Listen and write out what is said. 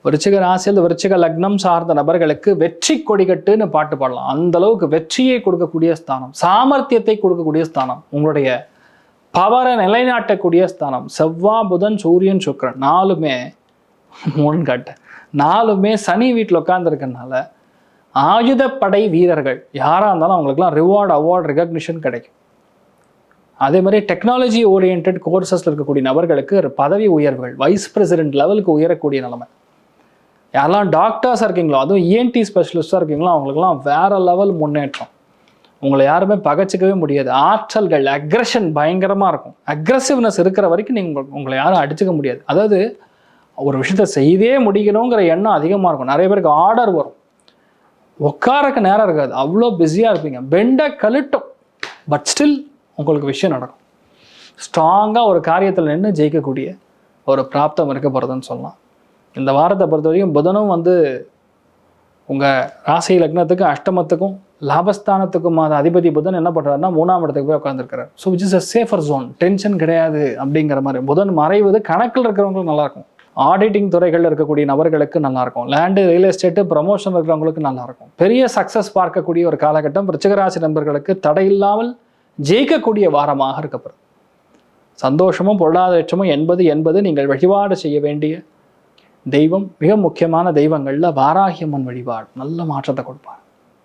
விருச்சிக ராசியில் விருச்சிக லக்னம் சார்ந்த நபர்களுக்கு வெற்றி கொடிகட்டுன்னு பாட்டு பாடலாம். அந்த அளவுக்கு வெற்றியை கொடுக்கக்கூடிய ஸ்தானம், சாமர்த்தியத்தை கொடுக்கக்கூடிய ஸ்தானம், உங்களுடைய பவரை நிலைநாட்டக்கூடிய ஸ்தானம். செவ்வாய் புதன் சூரியன் சுக்கிரன் நாலுமே முன்காட்ட, நாலுமே சனி வீட்டில் உட்கார்ந்துருக்கனால ஆயுதப்படை வீரர்கள் யாராக இருந்தாலும் அவங்களுக்குலாம் ரிவார்டு, அவார்டு, ரெகக்னிஷன் கிடைக்கும். அதே மாதிரி டெக்னாலஜி ஓரியன்ட் கோர்சஸில் இருக்கக்கூடிய நபர்களுக்கு பதவி உயர்வுகள், வைஸ் பிரசிடென்ட் லெவலுக்கு உயரக்கூடிய நிலைமை. யாரெல்லாம் டாக்டர்ஸாக இருக்கீங்களோ, அதுவும் இஎன்டி ஸ்பெஷலிஸ்டாக இருக்கீங்களோ, அவங்களுக்குலாம் வேற லெவல் முன்னேற்றம். உங்களை யாருமே பகைச்சிக்கவே முடியாது. ஆற்றல்கள், அக்ரெஷன் பயங்கரமாக இருக்கும். அக்ரெசிவ்னஸ் இருக்கிற வரைக்கும் நீங்கள் உங்களை யாரும் அடிச்சுக்க முடியாது. அதாவது ஒரு விஷயத்தை செய்தே முடிக்கணுங்கிற எண்ணம் அதிகமாக இருக்கும். நிறைய பேருக்கு ஆர்டர் வரும், உட்காரக்கு நேரம் இருக்காது, அவ்வளோ பிஸியாக இருப்பீங்க, பெண்டை கழுட்டும், பட் ஸ்டில் உங்களுக்கு விஷயம் நடக்கும். ஸ்ட்ராங்காக ஒரு காரியத்தில் நின்று ஜெயிக்கக்கூடிய ஒரு பிராப்தம் இருக்க போகிறதுன்னு சொல்லலாம். இந்த வாரத்தை பொறுத்த வரைக்கும் புதனும் உங்கள் ராசி லக்னத்துக்கு அஷ்டமத்துக்கும் லாபஸ்தானத்துக்கும் அதிபதி புதன் என்ன பண்ணுறாருன்னா 3ஆம் இடத்துக்கு போய் உட்காந்துருக்கிறார். So which is a safer zone, tension கிடையாது அப்படிங்கிற மாதிரி. புதன் மறைவது கணக்கில் இருக்கிறவங்களுக்கு நல்லாயிருக்கும். ஆடிட்டிங் துறைகளில் இருக்கக்கூடிய நபர்களுக்கு நல்லாயிருக்கும். லேண்டு, ரியல் எஸ்டேட்டு, ப்ரமோஷன் இருக்கிறவங்களுக்கு நல்லாயிருக்கும். பெரிய சக்ஸஸ் பார்க்கக்கூடிய ஒரு காலகட்டம் விருச்சிகராசி நண்பர்களுக்கு தடையில்லாமல் ஜெயிக்கக்கூடிய வாரமாக இருக்கப்படுது. சந்தோஷமும் பொருளாதாரமும் என்பது நீங்கள் வழிபாடு செய்ய வேண்டிய தெய்வம். மிக முக்கியமான தெய்வங்களில் வாராகி அம்மன் வழிபாடு நல்ல மாற்றத்தை கொடுப்பார்.